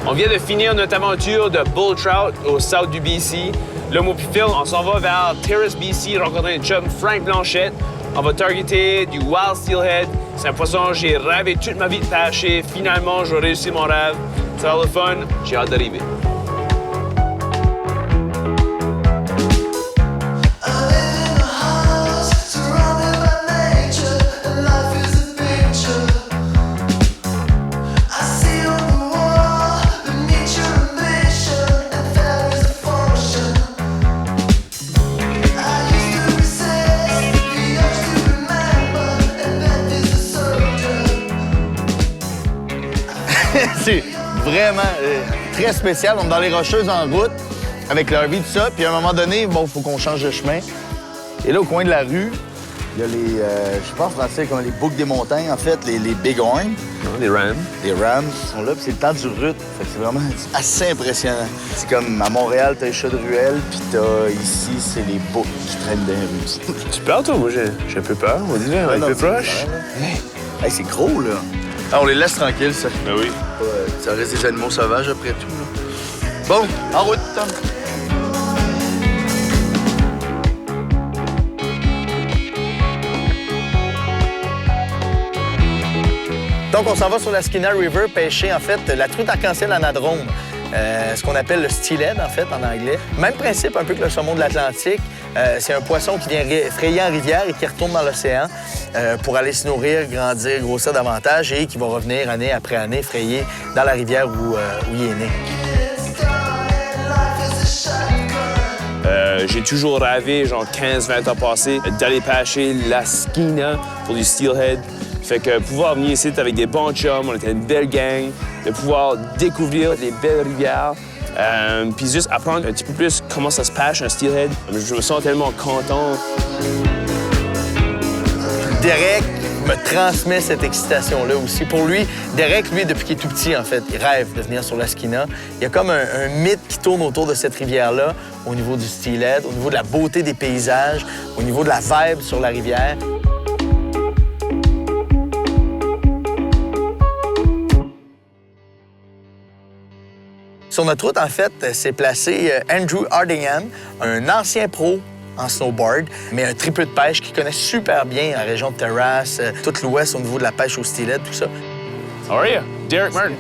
On vient de finir notre aventure de bull trout au south du BC. Là, moi puis Phil, on s'en va vers Terrace, BC, rencontrer un chum, Frank Blanchette. On va targeter du wild steelhead. C'est un poisson que j'ai rêvé toute ma vie de pêcher. Finalement, je vais réussir mon rêve. Ça va être le fun. J'ai hâte d'arriver. C'est vraiment très spécial. On est dans les Rocheuses en route avec leur vie, tout ça. Puis à un moment donné, bon, il faut qu'on change de chemin. Et là, au coin de la rue, il y a les, je sais pas en français, comme les boucs des montagnes, en fait, les bighorns. Les rams. Les rams sont là, puis c'est le temps du rut. Fait que c'est vraiment assez impressionnant. C'est comme à Montréal, t'as les chats de ruelle, puis t'as ici, c'est les boucs qui traînent dans les rues. Tu peur, toi? Moi, j'ai un peu peur. On dit là, un peu proche. Hey, c'est gros, là. Ah, on les laisse tranquilles, ça. Ben oui. Ça reste des animaux sauvages après tout, là. Bon, en route, Tom. Donc, on s'en va sur la Skeena River pêcher, en fait, la truite arc-en-ciel anadrome. Ce qu'on appelle le steelhead, en fait, en anglais. Même principe un peu que le saumon de l'Atlantique. C'est un poisson qui vient frayer en rivière et qui retourne dans l'océan pour aller se nourrir, grandir, grossir davantage et qui va revenir année après année frayer dans la rivière où il est né. J'ai toujours rêvé, genre 15-20 ans passés, d'aller pêcher la Skeena pour du steelhead. Fait que pouvoir venir ici avec des bons chums, on était une belle gang, de pouvoir découvrir les belles rivières, puis juste apprendre un petit peu plus comment ça se pêche un steelhead. Je me sens tellement content. Derek me transmet cette excitation-là aussi. Pour lui, Derek, lui, depuis qu'il est tout petit, en fait, il rêve de venir sur la Skeena. Il y a comme un mythe qui tourne autour de cette rivière-là, au niveau du steelhead, au niveau de la beauté des paysages, au niveau de la vibe sur la rivière. Sur notre route, en fait, s'est placé Andrew Hardingham, un ancien pro en snowboard, mais un tripeux de pêche qui connaît super bien la région de Terrace, tout l'ouest au niveau de la pêche au steelhead, tout ça. How are you? Derek Martin.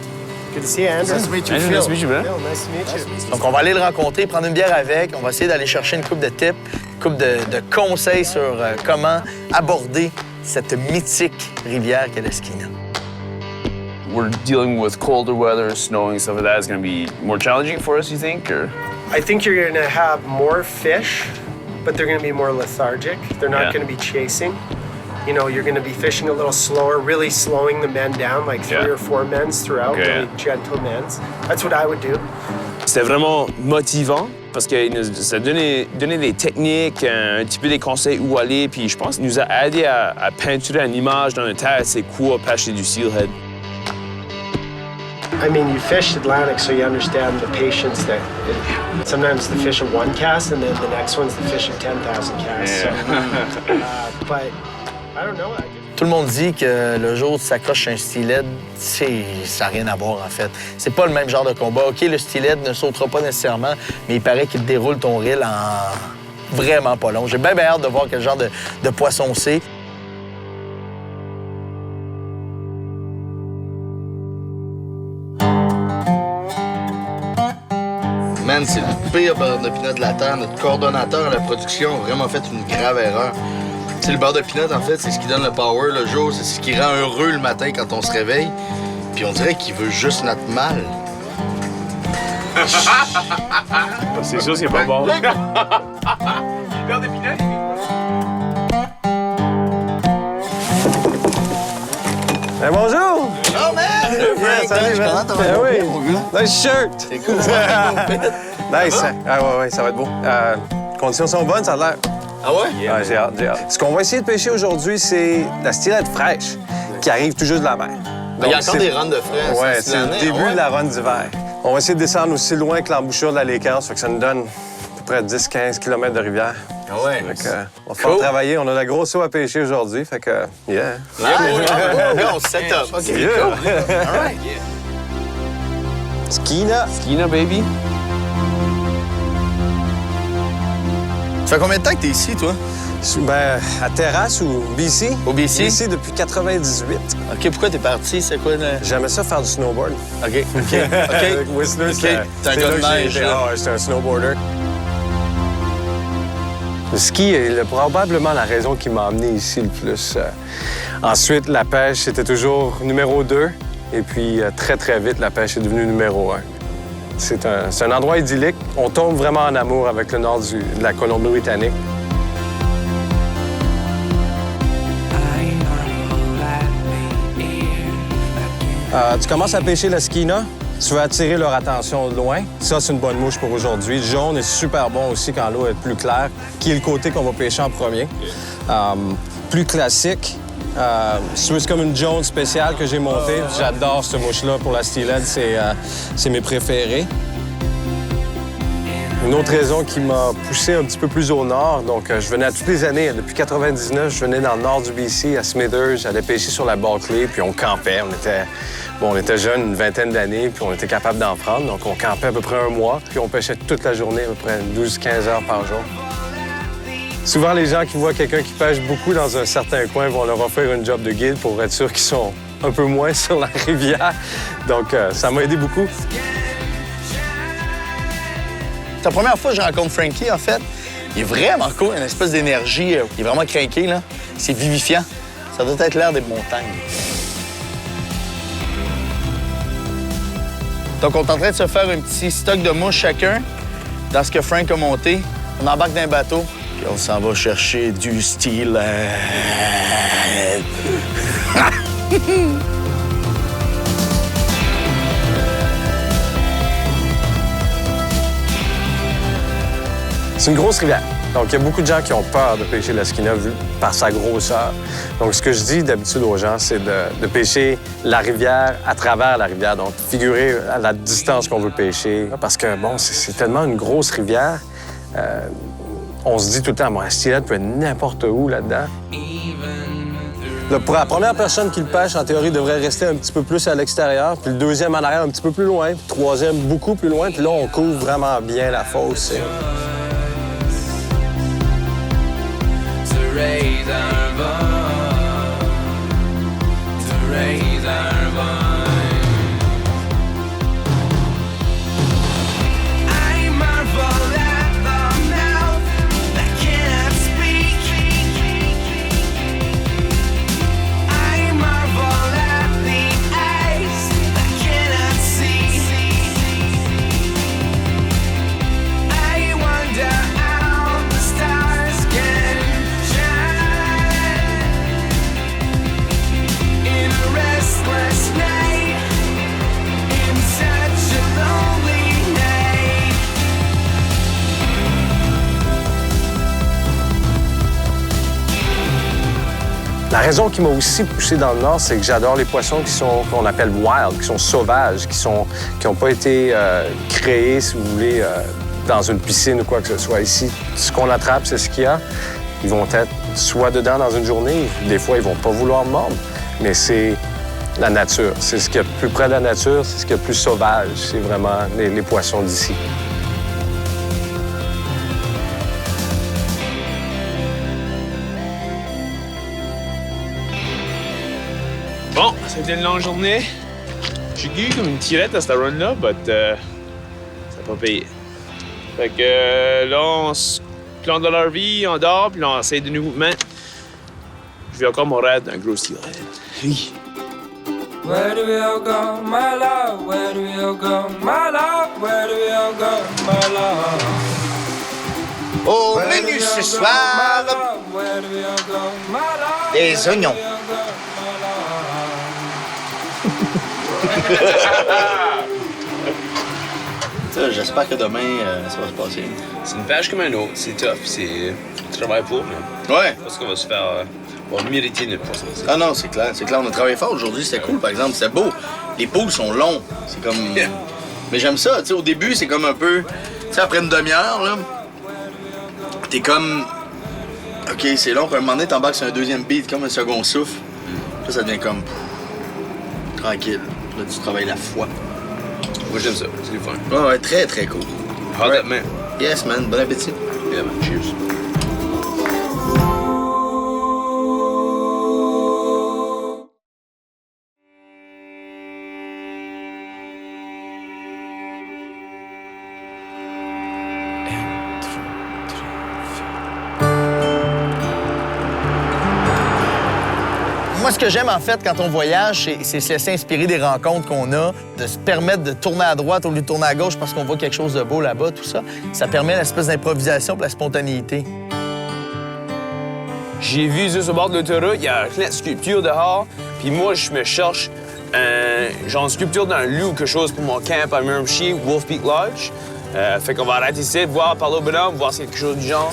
Good to see you, Andrew. Nice to meet you, Andrew, Phil. nice to meet you, man. Phil, nice to meet you. Donc, on va aller le rencontrer, prendre une bière avec. On va essayer d'aller chercher une coupe de tips, une coupe de conseils sur comment aborder cette mythique rivière qu'est la Skeena. We're dealing with colder weather, snowing, stuff like that. Is going to be more challenging for us, you think? Or? I think you're going to have more fish, but they're going to be more lethargic. They're not Yeah. going to be chasing. You know, you're going to be fishing a little slower, really slowing the men down, like 3 or 4 men's throughout, Okay, really gentle men's. That's what I would do. C'était vraiment motivant parce que ça donnait des techniques, un petit peu des conseils où aller. Puis je pense qu'il nous a aidé à peinturer une image dans notre tête, c'est quoi pêcher du steelhead. I mean, you fished Atlantic, so you understand the patience that sometimes the fish of 1 cast, and then the next one's the fish of 10,000 casts. Yeah. So, but I don't know. Tout le monde dit que le jour où tu s'accroches sur un steelhead, ça n'a rien à voir, en fait. C'est pas le même genre de combat. OK, le steelhead ne sautera pas nécessairement, mais il paraît qu'il déroule ton reel en vraiment pas long. J'ai bien hâte de voir quel genre de poisson c'est. Man, c'est le pire beurre de pinot de la Terre. Notre coordonnateur à la production a vraiment fait une grave erreur. C'est le beurre de pinot, en fait, c'est ce qui donne le power le jour, c'est ce qui rend heureux le matin quand on se réveille. Puis on dirait qu'il veut juste notre mal. C'est sûr, c'est pas bon. Hey, bonjour! Oh, man! Salut, man. Ben oui. Nice shirt! C'est cool. Nice. Ah ouais, ça va être beau. Conditions sont bonnes, ça a l'air. Ah ouais? Ouais, j'ai hâte, j'ai hâte. Ce qu'on va essayer de pêcher aujourd'hui, c'est la steelhead fraîche qui arrive tout juste de la mer. Il y a Donc, encore des runs de frais. Ouais, c'est le début de la run d'hiver. On va essayer de descendre aussi loin que l'embouchure de la Lakehouse, fait que ça nous donne à peu près 10-15 km de rivière. Ah ouais? Fait que, on va faire travailler. On a la grosse eau à pêcher aujourd'hui, fait que, yeah. On set up. OK, Yeah. cool. All right. Skeena. Skeena, baby. Ça fait combien de temps que t'es ici, toi? Ben, à Terrasse ou BC? Au BC? BC depuis 98. OK, pourquoi t'es parti? C'est quoi? J'aimais ça faire du snowboard. OK. Avec Whistler, OK. T'es un gars de neige, là. Ah ouais, j'étais un snowboarder. Le ski est probablement la raison qui m'a amené ici le plus. Ensuite, la pêche, c'était toujours numéro 2. Et puis, très, très vite, la pêche est devenue numéro 1. C'est un endroit idyllique. On tombe vraiment en amour avec le nord de la Colombie-Britannique. Tu commences à pêcher la skeena, tu veux attirer leur attention de loin. Ça, c'est une bonne mouche pour aujourd'hui. Le jaune est super bon aussi quand l'eau est plus claire, qui est le côté qu'on va pêcher en premier. Plus classique, c'est comme une jaune spéciale que j'ai montée. J'adore cette mouche-là pour la steelhead, c'est mes préférés. Une autre raison qui m'a poussé un petit peu plus au nord, donc je venais à toutes les années. Depuis 99, je venais dans le nord du BC, à Smithers. J'allais pêcher sur la Barclay, puis on campait. On était jeunes, une vingtaine d'années, puis on était capable d'en prendre. Donc on campait à peu près un mois, puis on pêchait toute la journée, à peu près 12-15 heures par jour. Souvent, les gens qui voient quelqu'un qui pêche beaucoup dans un certain coin vont leur offrir une job de guide pour être sûr qu'ils sont un peu moins sur la rivière. Donc ça m'a aidé beaucoup. C'est la première fois que je rencontre Frankie, en fait. Il est vraiment cool, il a une espèce d'énergie. Il est vraiment craqué, là. C'est vivifiant. Ça doit être l'air des montagnes. Donc, on est en train de se faire un petit stock de mouches chacun dans ce que Frank a monté. On embarque dans un bateau, puis on s'en va chercher du style. C'est une grosse rivière. Donc, il y a beaucoup de gens qui ont peur de pêcher la skeena vu par sa grosseur. Donc, ce que je dis d'habitude aux gens, c'est de pêcher la rivière à travers la rivière. Donc, figurer à la distance qu'on veut pêcher. Parce que, bon, c'est tellement une grosse rivière. On se dit tout le temps, bon, la steelhead peut être n'importe où là-dedans. Pour la première personne qui le pêche, en théorie, devrait rester un petit peu plus à l'extérieur. Puis le deuxième en arrière, un petit peu plus loin. Puis le troisième, beaucoup plus loin. Puis là, on couvre vraiment bien la fosse. La raison qui m'a aussi poussé dans le nord, c'est que j'adore les poissons qu'on appelle wild, qui sont sauvages, qui n'ont pas été créés, si vous voulez, dans une piscine ou quoi que ce soit. Ici, ce qu'on attrape, c'est ce qu'il y a. Ils vont être soit dedans dans une journée, des fois, ils vont pas vouloir mordre, mais c'est la nature. C'est ce qu'il y a de plus près de la nature, c'est ce qu'il y a de plus sauvage. C'est vraiment les poissons d'ici. Bon, ça a été une longue journée. J'ai eu comme une tirette à cette run-là, mais ça n'a pas payé. Fait que là, on se plante dans leur vie, on dort, puis là, on essaie de nouveau. Mais je vais encore mourir d'un gros steelhead. Oui. Where do we all go, my love? Where do we all go, my love? Where do we all go, my love? Au menu ce soir, des oignons. J'espère que demain, ça va se passer. C'est une pêche comme un autre, c'est tough, c'est du travail pour. Mais Ouais. je pense qu'on va se faire. On va mériter notre poisson. Ah non, c'est clair. On a travaillé fort aujourd'hui, c'était cool, par exemple. C'était beau. Les poules sont longs. C'est comme. Mais j'aime ça, tu sais, au début, c'est comme un peu. Tu sais, après une demi-heure, là, t'es comme. OK, c'est long, puis à un moment donné, t'embarques sur un deuxième beat, comme un second souffle. Puis là, ça devient comme. Tranquille. Là, tu travailles la foi. Moi, j'aime ça. C'est du fun. Ouais, très, très cool. Hot that man. Yes, man. Bon appétit. Yeah, man. Cheers. Moi, ce que j'aime, en fait, quand on voyage, c'est se laisser inspirer des rencontres qu'on a, de se permettre de tourner à droite au lieu de tourner à gauche parce qu'on voit quelque chose de beau là-bas, tout ça. Ça permet l'espèce d'improvisation et la spontanéité. J'ai vu juste au bord de l'autoroute, il y a plein de sculptures dehors. Puis moi, je me cherche genre une sculpture d'un loup ou quelque chose pour mon camp à Miramichi, Wolf Peak Lodge. Fait qu'on va arrêter ici, voir, parler au bonhomme, voir s'il y a quelque chose du genre.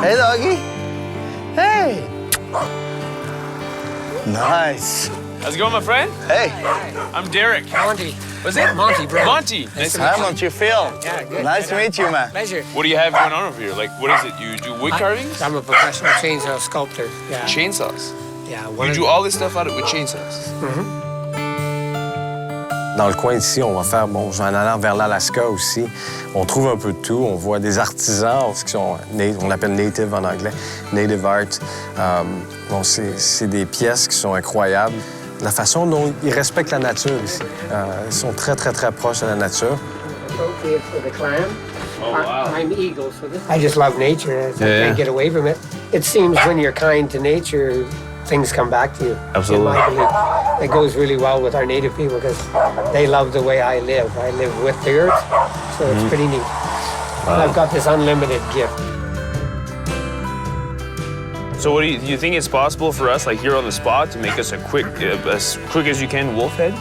Hey, doggy! Hey! Nice! How's it going, my friend? Hey! I'm Derek. Monty. What's it? Monty, bro. Monty. Nice to meet How about you feel? Yeah, good. Nice to meet you, man. Pleasure. you. What do you have going on over here? Like, what is it? You do wood carvings? I'm a professional chainsaw sculptor. Yeah. Chainsaws. Yeah. You do all this stuff out with chainsaws? Dans le coin d'ici, on va faire, bon, en allant vers l'Alaska aussi, on trouve un peu de tout. On voit des artisans qui sont, on appelle native en anglais, native art. Bon, c'est des pièces qui sont incroyables. La façon dont ils respectent la nature ici. Ils sont très, très, très proches de la nature. Appropriate for the clan. Oh, wow. I'm eagle, so this. I just love nature. I Yeah. can't get away from it. It seems when you're kind to nature, things come back to you. Absolutely. In my belief. It goes really well with our native people because they love the way I live. I live with the earth, so it's pretty neat. And I've got this unlimited gift. So what do you think it's possible for us, like here on the spot, to make us a quick, as quick as you can, wolf head?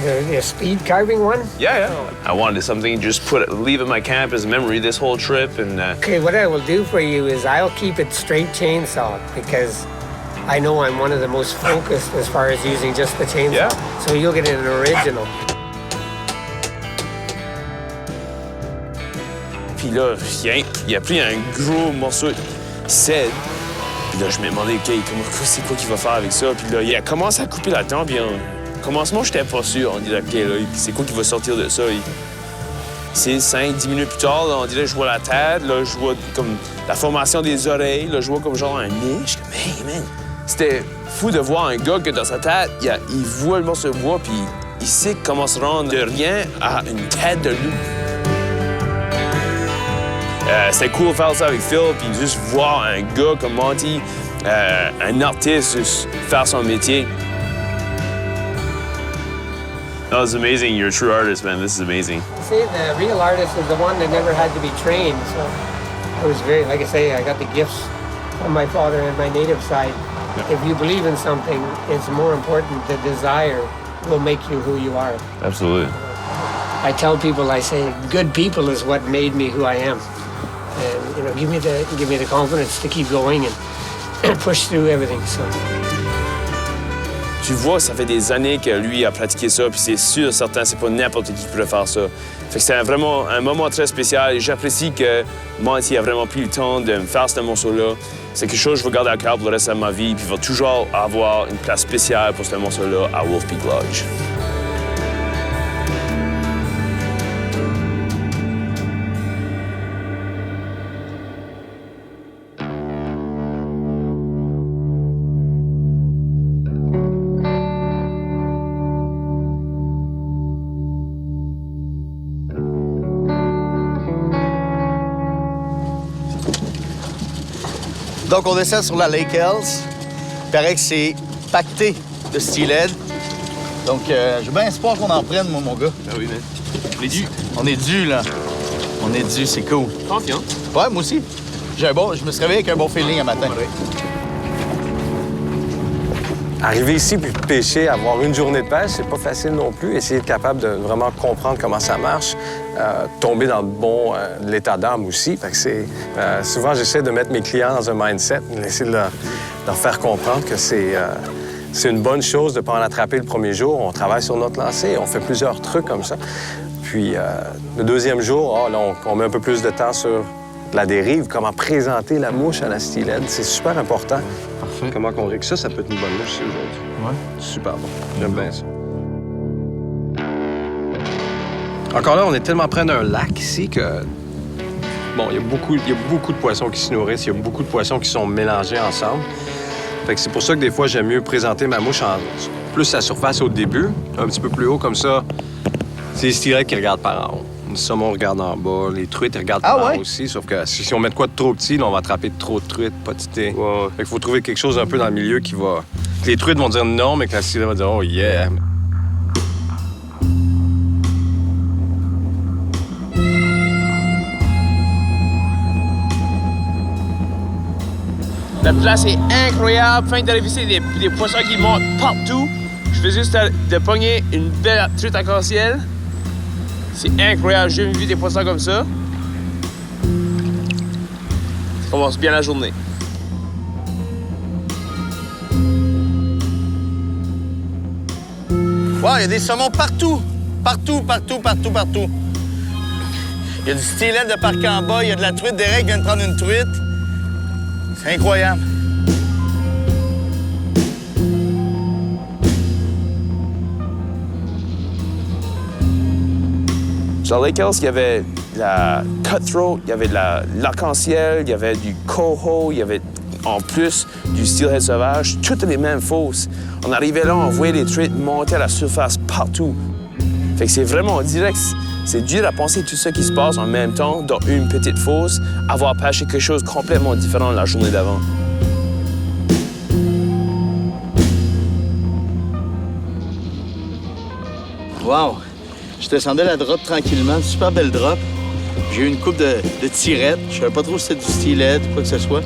The speed carving one? Yeah. I wanted something, just leave at my camp as a memory this whole trip, and Okay, what I will do for you is I'll keep it straight chainsaw because I know I'm one of the most focused as far as using just the chainsaw. Yeah. So you'll get an original. puis là, il a pris un gros morceau de cèdre. Puis là, je me demandais, OK, c'est quoi qu'il va faire avec ça? Puis là, il a commencé à couper là-dedans, puis au commencement, j'étais pas sûr. On dirait, OK, là, c'est quoi qui va sortir de ça? C'est 5-10 minutes plus tard, là, on dirait, je vois la tête, là, je vois comme la formation des oreilles, là, je vois comme genre un nez. Je suis comme, hey, man! C'était fou de voir un gars que dans sa tête, il voit le morceau de bois, puis il sait comment se rendre de rien à une tête de loup. C'était cool de faire ça avec Phil, puis juste voir un gars comme Monty, un artiste, juste faire son métier. That was amazing. You're a true artist, man. This is amazing. See, the real artist is the one that never had to be trained. So I was very, like I say, I got the gifts from my father and my native side. Yeah. If you believe in something, it's more important. The desire will make you who you are. Absolutely. I tell people, I say, good people is what made me who I am. And, you know, give me the confidence to keep going and push through everything. So. Tu vois, ça fait des années que lui a pratiqué ça, puis c'est sûr, certain, c'est pas n'importe qui pourrait faire ça. Fait que c'était vraiment un moment très spécial et j'apprécie que Monty a vraiment pris le temps de me faire ce morceau-là. C'est quelque chose que je vais garder à cœur pour le reste de ma vie, puis il va toujours avoir une place spéciale pour ce morceau-là à Wolf Peak Lodge. Donc, on descend sur la Lake Hells. Il paraît que c'est pacté de steelhead. Donc, j'ai bien espoir qu'on en prenne, moi, mon gars. Ah oui, man. On est dû. On est dû, là. On est dû, c'est cool. Confiant. Ouais, moi aussi. Je me suis réveillé avec un bon feeling un matin. Arriver ici puis pêcher, avoir une journée de pêche, c'est pas facile non plus. Essayer d'être capable de vraiment comprendre comment ça marche, tomber dans le bon de l'état d'âme aussi. Fait que souvent, j'essaie de mettre mes clients dans un mindset, essayer de leur faire comprendre que c'est une bonne chose de ne pas en attraper le premier jour. On travaille sur notre lancée, on fait plusieurs trucs comme ça. Puis le deuxième jour, là, on met un peu plus de temps sur la dérive, comment présenter la mouche à la steelhead. C'est super important. Parfait. Comment on règle ça peut être une bonne mouche aussi aujourd'hui. Ouais. Super bon. J'aime bien ça. Encore là, on est tellement près d'un lac ici que... Bon, il y a beaucoup de poissons qui se nourrissent, il y a beaucoup de poissons qui sont mélangés ensemble. Fait que c'est pour ça que des fois, j'aime mieux présenter ma mouche en plus à surface au début, un petit peu plus haut, comme ça, c'est les stillettes qui regardent par en haut. Les saumons regardent en bas, les truites ils regardent par en haut aussi, sauf que si on met de quoi de trop petit, là, on va attraper trop de truites, pas de thé. Ouais. Fait qu'il faut trouver quelque chose un peu dans le milieu qui va... Que les truites vont dire non, mais que la stillette va dire « oh yeah ». La place est incroyable. Fin d'arriver ici, des poissons qui montent partout. Je fais juste de pogner une belle truite arc-en-ciel. C'est incroyable. J'ai jamais vu des poissons comme ça. Ça commence bien la journée. Wow, il y a des saumons partout. Partout. Il y a du stylet de parc en bas, il y a de la truite. Derek vient de prendre une truite. C'est incroyable. Sur Lake Ellis, il y avait la cutthroat, il y avait de l'arc-en-ciel, il y avait du coho, il y avait en plus du steelhead sauvage, toutes les mêmes fosses. On arrivait là, on voyait les truites monter à la surface partout. Fait que c'est vraiment direct. C'est dur à penser tout ça qui se passe en même temps dans une petite fosse, avoir pêché quelque chose de complètement différent la journée d'avant. Wow! Je descendais la drop tranquillement, super belle drop. J'ai eu une coupe de tirettes. Je savais pas trop si c'était du stylet ou quoi que ce soit.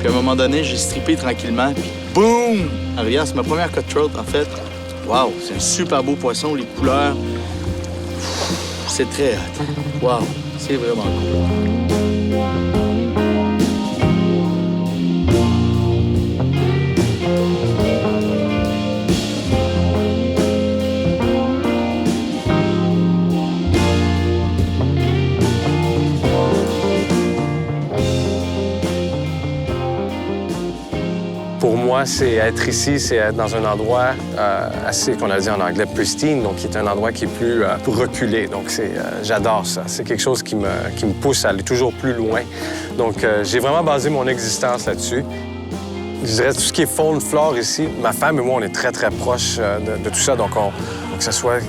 Puis à un moment donné, j'ai strippé tranquillement, puis boum! En rivière, c'est ma première cutthroat, en fait. Wow! C'est un super beau poisson, les couleurs. C'est très hot. Wow! C'est vraiment cool. Pour moi, c'est être ici, c'est être dans un endroit assez, qu'on a dit en anglais, pristine, donc qui est un endroit qui est plus reculé. Donc j'adore ça. C'est quelque chose qui me pousse à aller toujours plus loin. Donc j'ai vraiment basé mon existence là-dessus. Je dirais tout ce qui est faune, flore ici, ma femme et moi, on est très, très proches de tout ça. Donc que ce soit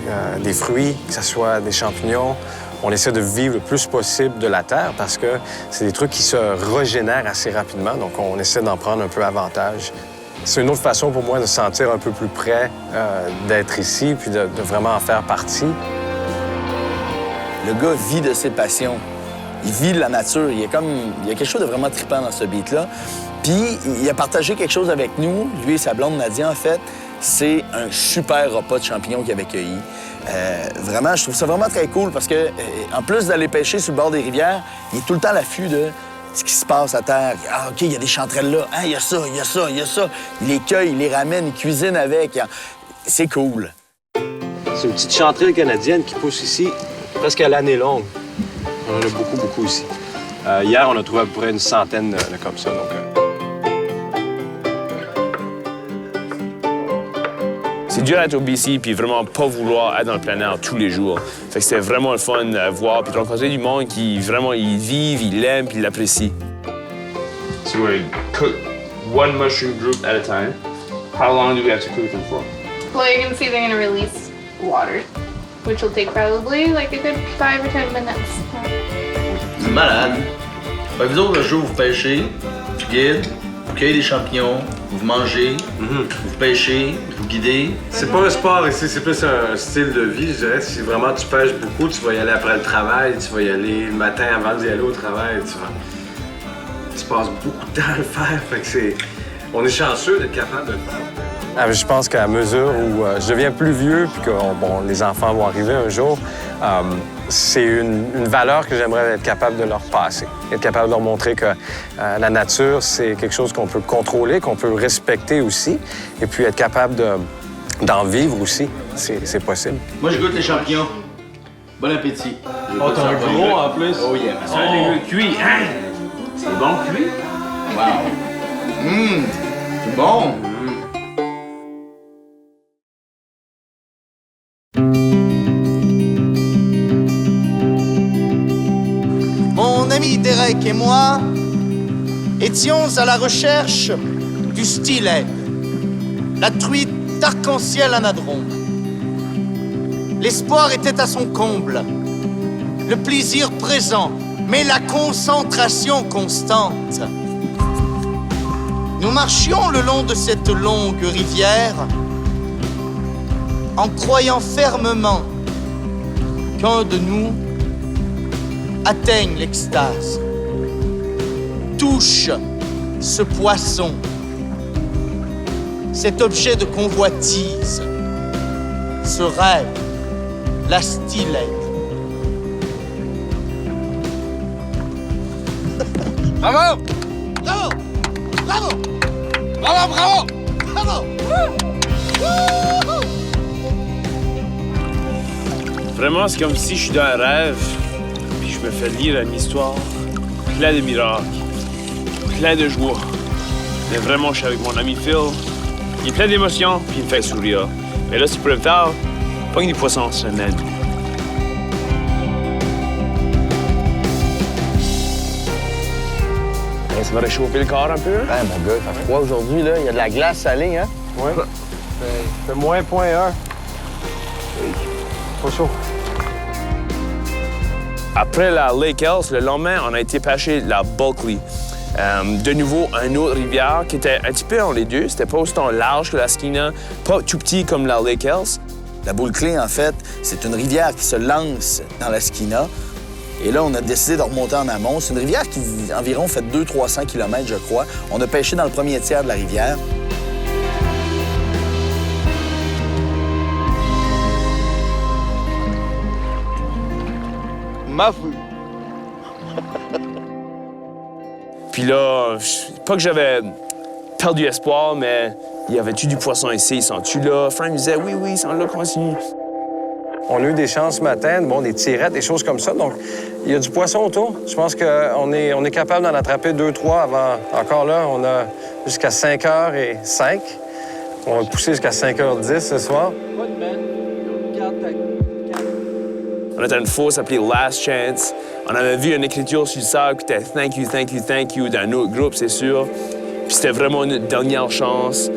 des fruits, que ce soit des champignons, on essaie de vivre le plus possible de la terre parce que c'est des trucs qui se régénèrent assez rapidement. Donc, on essaie d'en prendre un peu avantage. C'est une autre façon pour moi de se sentir un peu plus près d'être ici puis de vraiment en faire partie. Le gars vit de ses passions. Il vit de la nature. Il y a quelque chose de vraiment trippant dans ce beat-là. Puis, il a partagé quelque chose avec nous, lui et sa blonde Nadia, en fait. C'est un super repas de champignons qu'il avait cueilli. Vraiment, je trouve ça vraiment très cool parce que, en plus d'aller pêcher sur le bord des rivières, il est tout le temps à l'affût de ce qui se passe à terre. Ah, OK, il y a des chanterelles là. Ah, il y a ça. Il les cueille, il les ramène, il cuisine avec. C'est cool. C'est une petite chanterelle canadienne qui pousse ici presque à l'année longue. On en a beaucoup ici. Hier, on a trouvé à peu près une centaine de comme ça. Donc, C'est dur d'être au BC puis vraiment pas vouloir être dans le plein air tous les jours. Fait que c'était vraiment le fun de voir puis de rencontrer du monde qui vraiment ils vivent, ils l'aiment puis ils l'apprécient. So we're gonna cook one mushroom group at a time. How long do we have to cook them for? Well, you can see they're gonna release water, which will take probably like a good 5 or 10 minutes. C'est malade. Fait que vous autres, le jour, vous pêchez, tu guides, vous cueillez des champignons, vous mangez, vous pêchez, vous guidez. c'est pas un sport ici, c'est plus un style de vie, je dirais. Si vraiment tu pêches beaucoup, tu vas y aller après le travail, tu vas y aller le matin avant d'y aller au travail. Tu passes beaucoup de temps à le faire. Fait que on est chanceux d'être capable de le faire. Je pense qu'à mesure où je deviens plus vieux puis que les enfants vont arriver un jour, c'est une valeur que j'aimerais être capable de leur passer. Être capable de leur montrer que la nature, c'est quelque chose qu'on peut contrôler, qu'on peut respecter aussi, et puis être capable d'en vivre aussi. C'est possible. Moi, je goûte les champignons. Bon appétit. Oh, t'as un gros en plus? Oh yeah. Ça va être cuit, hein? C'est bon cuit? Wow. C'est bon. Derek et moi étions à la recherche du steelhead, la truite d'arc-en-ciel anadrome. L'espoir était à son comble, le plaisir présent, mais la concentration constante. Nous marchions le long de cette longue rivière en croyant fermement qu'un de nous atteigne l'extase, touche ce poisson, cet objet de convoitise, ce rêve, la steelhead. Bravo! Bravo! Bravo! Bravo, bravo! Bravo! Vraiment, c'est comme si je suis dans un rêve, puis je me fais lire une histoire plein de miracles, plein de joie. Mais vraiment, je suis avec mon ami Phil. Il est plein d'émotions, puis il me fait sourire. Mais là, si tu peux le faire, pogne des poissons, c'est un aide. Ça va réchauffer le corps un peu? Ouais, mon gars, il fait froid aujourd'hui, là. Il y a de la glace salée, hein? Oui. C'est moins .1. Pas chaud. Après la Lake Else, le lendemain, on a été pêcher la Bulkley. De nouveau, une autre rivière qui était un petit peu entre les deux. C'était pas autant large que la Skeena, pas tout petit comme la Lake Else. La Bulkley, en fait, c'est une rivière qui se lance dans la Skeena. Et là, on a décidé de remonter en amont. C'est une rivière qui, environ, fait 200-300 km, je crois. On a pêché dans le premier tiers de la rivière. Ma vue. Puis là, pas que j'avais perdu espoir, mais il y avait-tu du poisson ici? Ils sont-tu là? Frank me disait, oui, ils sont là, continue. On a eu des chances ce matin, bon, des tirettes, des choses comme ça. Donc, il y a du poisson autour. Je pense qu'on est capable d'en attraper 2-3 avant. Encore là, on a jusqu'à 5h05. On va pousser jusqu'à 5h10 ce soir. On était à une fosse appelée Last Chance. On avait vu une écriture sur le sable qui était « Thank you, thank you, thank you » d'un autre groupe, c'est sûr. Puis c'était vraiment une dernière chance.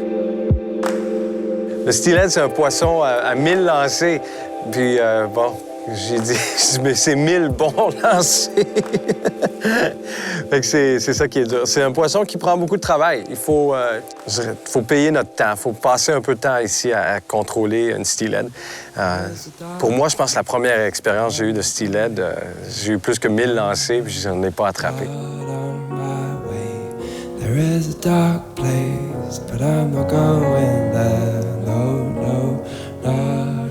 Le steelhead, c'est un poisson à 1000 lancers. Puis, bon, j'ai dit, mais c'est 1000 bons lancers. Fait que c'est ça qui est dur. C'est un poisson qui prend beaucoup de travail. Il faut payer notre temps. Il faut passer un peu de temps ici à contrôler une steelhead. Pour moi, je pense que la première expérience que j'ai eue de steelhead, j'ai eu plus que 1000 lancers, puis je n'en ai pas attrapé. There is a dark place, but I'm not going there. No, no, no.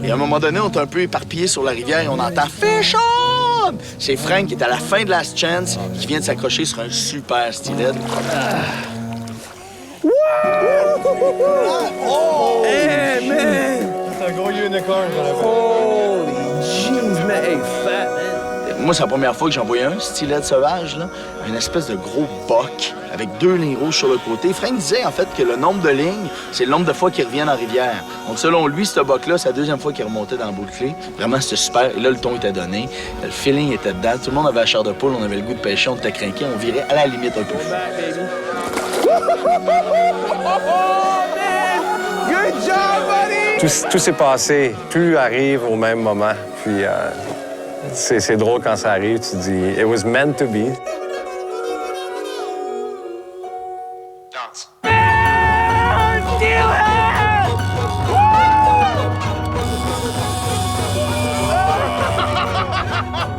Et à un moment donné, on est un peu éparpillé sur la rivière et on entend « Fish on! » C'est Frank qui est à la fin de Last Chance qui vient de s'accrocher sur un super steelhead. Oh! Hey, man! C'est un gros unicorn, Holy jeez, man! Hey, fat, man! Moi, c'est la première fois que j'en voyais un steelhead sauvage, là. Une espèce de gros boc avec 2 lignes rouges sur le côté. Frank disait, en fait, que le nombre de lignes, c'est le nombre de fois qu'il revient en rivière. Donc, selon lui, ce boc-là, c'est la deuxième fois qu'il remontait dans la Bulkley. Vraiment, c'était super. Et là, le ton était donné. Le feeling était dedans. Tout le monde avait la chair de poule. On avait le goût de pêcher. On était craqués. On virait à la limite un peu fou. Good job, buddy! Tout s'est passé. Tout arrive au même moment. Puis, c'est drôle quand ça arrive. Tu dis, it was meant to be.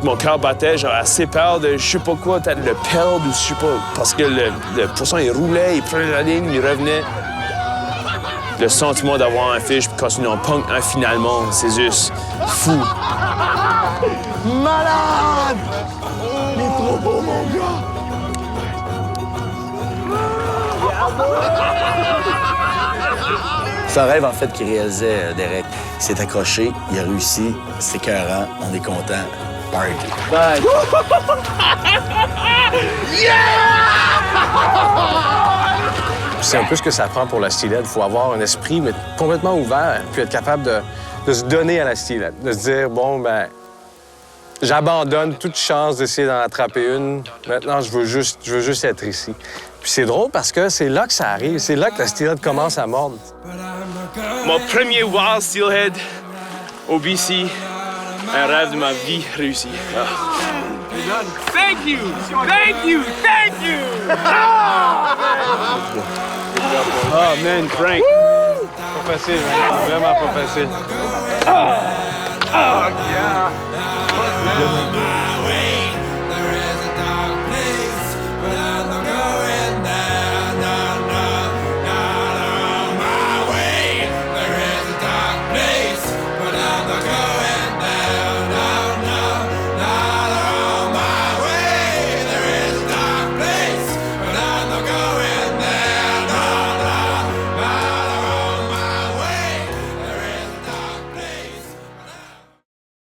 Mon cœur battait, j'avais assez peur de je sais pas quoi, peut-être le perdre ou je sais pas. Parce que le poisson, il roulait, il prenait la ligne, il revenait. Le sentiment d'avoir un fish, puis quand on en punk un finalement, c'est juste fou. Malade! Il est trop beau, mon gars! C'est un rêve, en fait, qu'il réalisait, Derek. Il s'est accroché, il a réussi, c'est écœurant, on est content. Party. Bye. C'est un peu ce que ça prend pour la steelhead. Il faut avoir un esprit mais complètement ouvert, puis être capable de se donner à la steelhead. De se dire, bon, ben j'abandonne toute chance d'essayer d'en attraper une. Maintenant, je veux juste être ici. Puis c'est drôle parce que c'est là que ça arrive. C'est là que la steelhead commence à mordre. Mon premier wild steelhead au BC, un rêve de ma vie réussi. Thank you! Thank you! Thank you! Oh man, Frank. Pas facile, man. Vraiment pas facile. Oh, yeah!